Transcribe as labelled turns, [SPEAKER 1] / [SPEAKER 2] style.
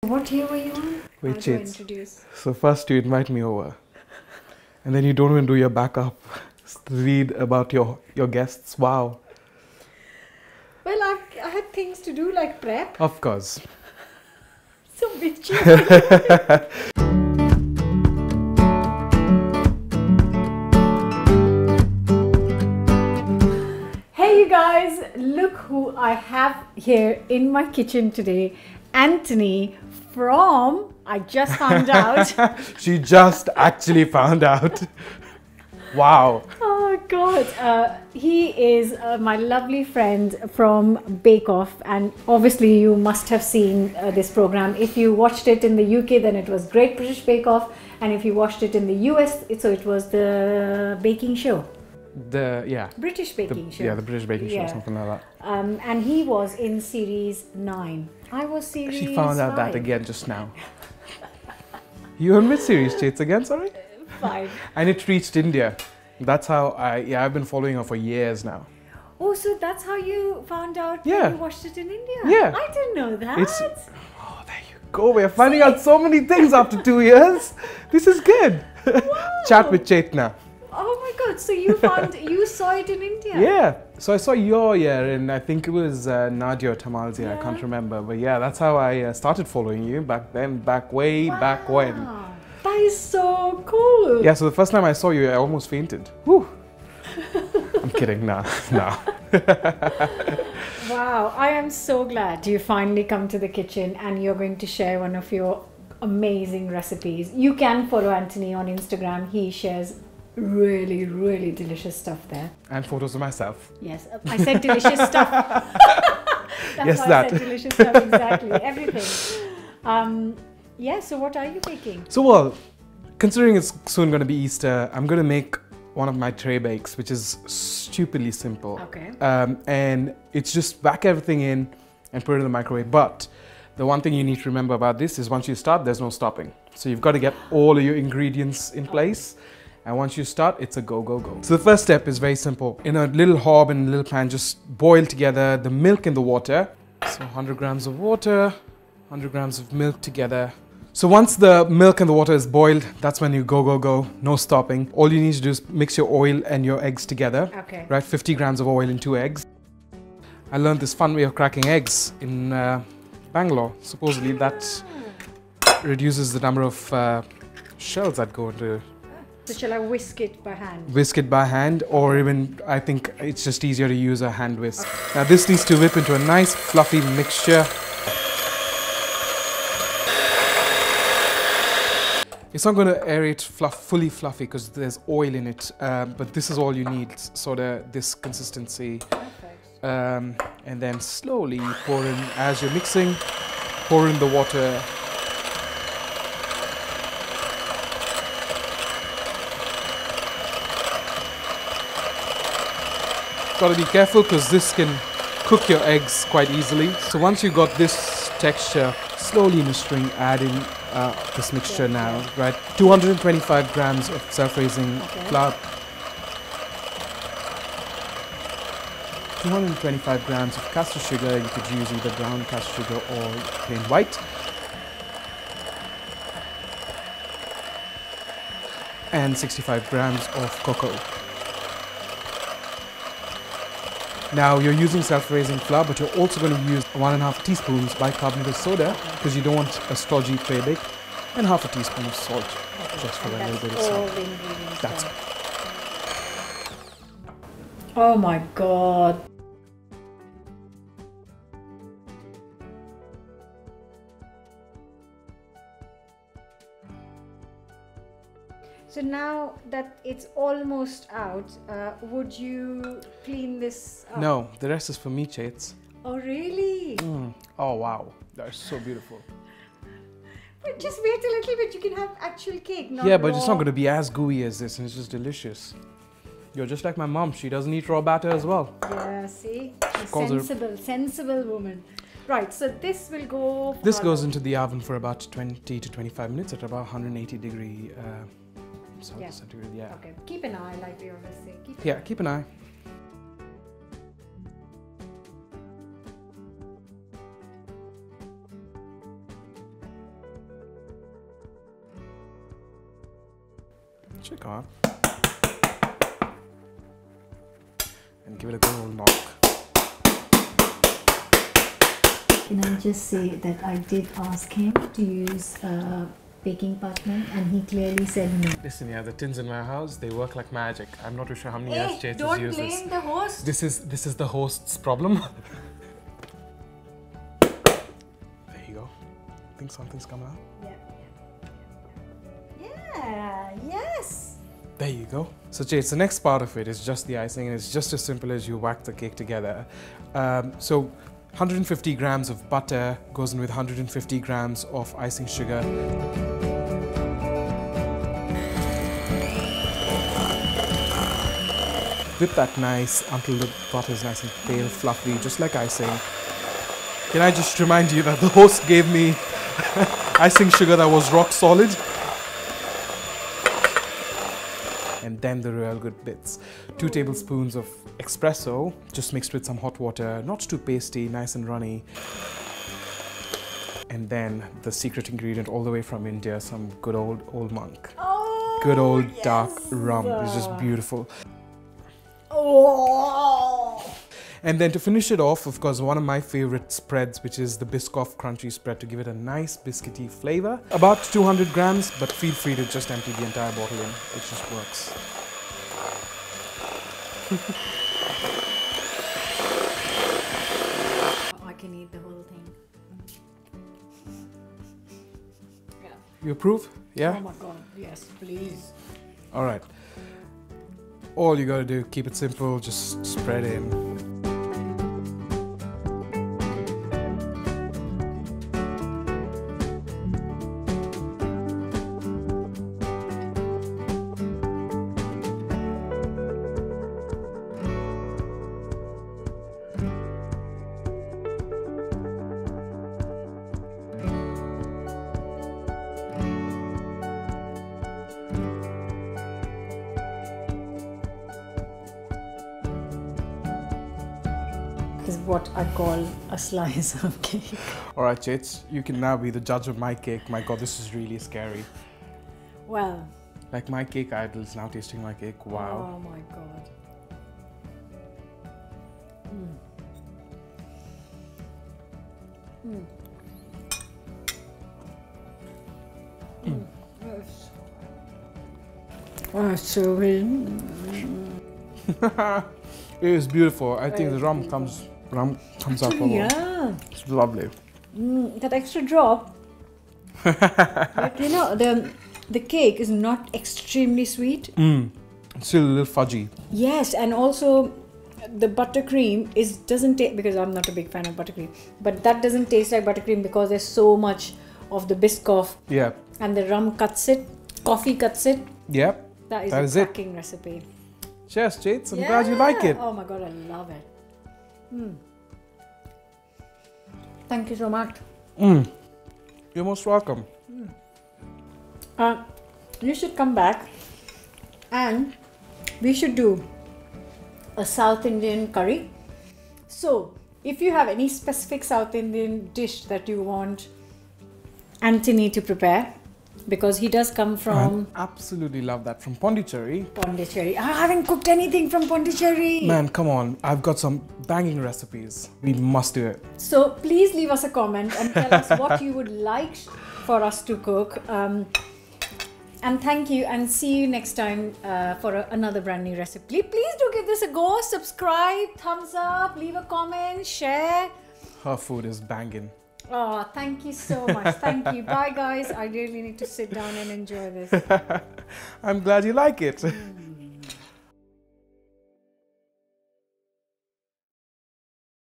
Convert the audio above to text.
[SPEAKER 1] What year were you on?
[SPEAKER 2] Wait,
[SPEAKER 1] How do I
[SPEAKER 2] Chaat.
[SPEAKER 1] introduce?
[SPEAKER 2] So first you invite me over, and then you don't even do your backup. Read about your guests. Wow.
[SPEAKER 1] Well, I had things to do like prep.
[SPEAKER 2] Of course.
[SPEAKER 1] So bitchy. Hey you guys, look who I have here in my kitchen today. Anthony from, I just found out.
[SPEAKER 2] She just actually found out. Wow.
[SPEAKER 1] Oh God, he is my lovely friend from Biscoff, and obviously you must have seen this program. If you watched it in the UK, then it was Great British Bake Off, and if you watched it in the US, it was the baking show. British baking show.
[SPEAKER 2] Yeah, the British baking show, something like that.
[SPEAKER 1] And he was in series 9. I was series
[SPEAKER 2] She found out
[SPEAKER 1] 5.
[SPEAKER 2] that again just now. You on which series, Chaat, again, sorry?
[SPEAKER 1] 5.
[SPEAKER 2] And it reached India. That's how I've been following her for years now.
[SPEAKER 1] Oh, so that's how you found out
[SPEAKER 2] Yeah.
[SPEAKER 1] when you watched it in India?
[SPEAKER 2] Yeah.
[SPEAKER 1] I didn't know that.
[SPEAKER 2] Oh, there you go. We're finding out so many things after 2 years. This is good.
[SPEAKER 1] Wow.
[SPEAKER 2] Chat with Chetna.
[SPEAKER 1] Oh my God! So you saw it in India?
[SPEAKER 2] Yeah. So I saw your year, and I think it was Nadia or Tamalzi. I can't remember, but yeah, that's how I started following you back then. Back when.
[SPEAKER 1] That is so cool.
[SPEAKER 2] Yeah. So the first time I saw you, I almost fainted. Whew. I'm kidding. Nah.
[SPEAKER 1] Wow! I am so glad you finally come to the kitchen, and you're going to share one of your amazing recipes. You can follow Anthony on Instagram. He shares really, really delicious stuff there.
[SPEAKER 2] And photos of myself.
[SPEAKER 1] Yes, I said delicious stuff. That's why I said delicious stuff, exactly, everything. Yeah, so what are you baking?
[SPEAKER 2] So, well, considering it's soon going to be Easter, I'm going to make one of my tray bakes, which is stupidly simple.
[SPEAKER 1] Okay.
[SPEAKER 2] And it's just whack everything in and put it in the microwave. But the one thing you need to remember about this is once you start, there's no stopping. So you've got to get all of your ingredients in place. And once you start, it's a go, go, go. So the first step is very simple. In a little hob and a little pan, just boil together the milk and the water. So 100 grams of water, 100 grams of milk together. So once the milk and the water is boiled, that's when you go, go, go, no stopping. All you need to do is mix your oil and your eggs together.
[SPEAKER 1] Okay.
[SPEAKER 2] Right, 50 grams of oil in 2 eggs. I learned this fun way of cracking eggs in Bangalore. Supposedly that reduces the number of shells that go into.
[SPEAKER 1] So shall I whisk it by hand?
[SPEAKER 2] Whisk it by hand, or even I think it's just easier to use a hand whisk. Okay. Now this needs to whip into a nice fluffy mixture. It's not going to aerate fully fluffy because there's oil in it, but this is all you need, sort of this consistency.
[SPEAKER 1] Perfect.
[SPEAKER 2] And then slowly pour in, as you're mixing, pour in the water. Got to be careful because this can cook your eggs quite easily. So once you got this texture, slowly in a string add in this mixture now, right? 225 grams of self-raising flour. 225 grams of caster sugar. You could use either brown caster sugar or plain white. And 65 grams of cocoa. Now you're using self-raising flour, but you're also going to use 1.5 teaspoons bicarbonate of soda because you don't want a stodgy tray bake, and 1/2 teaspoon of salt, just for a little bit of salt. That's it.
[SPEAKER 1] Oh my God. So now that it's almost out, would you clean this up?
[SPEAKER 2] No, the rest is for me, Chaat.
[SPEAKER 1] Oh really?
[SPEAKER 2] Oh wow, that's so beautiful.
[SPEAKER 1] But just wait a little bit, you can have actual cake, not
[SPEAKER 2] Yeah, but
[SPEAKER 1] raw.
[SPEAKER 2] it's not going to be as gooey as this, and it's just delicious. You're just like my mom, she doesn't eat raw batter as well.
[SPEAKER 1] Yeah, see?
[SPEAKER 2] Calls
[SPEAKER 1] Sensible woman. Right, so this will go...
[SPEAKER 2] This goes into the oven for about 20 to 25 minutes at about 180 degree centigrade, yeah.
[SPEAKER 1] Okay, keep an eye, like we always say.
[SPEAKER 2] Keep an eye. Check on. And give it a good old knock.
[SPEAKER 1] Can I just say that I did ask him to use baking parchment and he clearly said no.
[SPEAKER 2] Listen, yeah, the tins in my house, they work like magic. I'm not too sure how many years Chaat
[SPEAKER 1] don't
[SPEAKER 2] has used
[SPEAKER 1] blame
[SPEAKER 2] this.
[SPEAKER 1] the host.
[SPEAKER 2] This is the host's problem. There you go. I think something's coming out.
[SPEAKER 1] Yeah, yes.
[SPEAKER 2] There you go. So Chaat, the next part of it is just the icing, and it's just as simple as you whack the cake together. So 150 grams of butter goes in with 150 grams of icing sugar. Whip that nice until the butter is nice and pale, fluffy, just like icing. Can I just remind you that the host gave me icing sugar that was rock solid? And then the real good bits. 2 tablespoons of espresso, just mixed with some hot water, not too pasty, nice and runny. And then the secret ingredient all the way from India, some good old monk.
[SPEAKER 1] Oh,
[SPEAKER 2] Good old
[SPEAKER 1] yes.
[SPEAKER 2] dark rum. It's just beautiful.
[SPEAKER 1] Oh.
[SPEAKER 2] And then to finish it off, of course, one of my favorite spreads, which is the Biscoff crunchy spread to give it a nice biscuity flavor. About 200 grams, but feel free to just empty the entire bottle in. It just works.
[SPEAKER 1] I can eat the whole thing. Yeah.
[SPEAKER 2] You approve? Yeah?
[SPEAKER 1] Oh my god, yes, please.
[SPEAKER 2] All right. All you gotta do, keep it simple, just spread in.
[SPEAKER 1] Is what I call a slice of cake.
[SPEAKER 2] All right, Chaat, you can now be the judge of my cake. My God, this is really scary.
[SPEAKER 1] Well,
[SPEAKER 2] Like my cake idol is now tasting my cake. Wow.
[SPEAKER 1] oh my god. Yes. Oh, it's so good.
[SPEAKER 2] It is beautiful. I think the rum comes out.
[SPEAKER 1] Yeah.
[SPEAKER 2] It's lovely.
[SPEAKER 1] That extra drop. But you know, the cake is not extremely sweet.
[SPEAKER 2] It's still a little fudgy.
[SPEAKER 1] Yes, and also the buttercream doesn't taste, because I'm not a big fan of buttercream, but that doesn't taste like buttercream because there's so much of the Biscoff.
[SPEAKER 2] Yeah.
[SPEAKER 1] And the rum cuts it, coffee cuts it.
[SPEAKER 2] Yep.
[SPEAKER 1] That is
[SPEAKER 2] That
[SPEAKER 1] a
[SPEAKER 2] is it.
[SPEAKER 1] cracking recipe.
[SPEAKER 2] Cheers, Chaat. I'm glad you like it.
[SPEAKER 1] Oh my god, I love it. Thank you so much.
[SPEAKER 2] You're most welcome.
[SPEAKER 1] You should come back and we should do a South Indian curry. So, if you have any specific South Indian dish that you want Anthony to prepare, because he does come from
[SPEAKER 2] I absolutely love that. From Pondicherry.
[SPEAKER 1] Pondicherry. I haven't cooked anything from Pondicherry.
[SPEAKER 2] Man, come on. I've got some banging recipes. We must do it.
[SPEAKER 1] So please leave us a comment and tell us what you would like for us to cook. And thank you, and see you next time for another brand new recipe. Please do give this a go. Subscribe, thumbs up, leave a comment, share.
[SPEAKER 2] Her food is banging.
[SPEAKER 1] Oh, thank you so much. Thank you. Bye guys. I really need to sit down and enjoy this.
[SPEAKER 2] I'm glad you like it.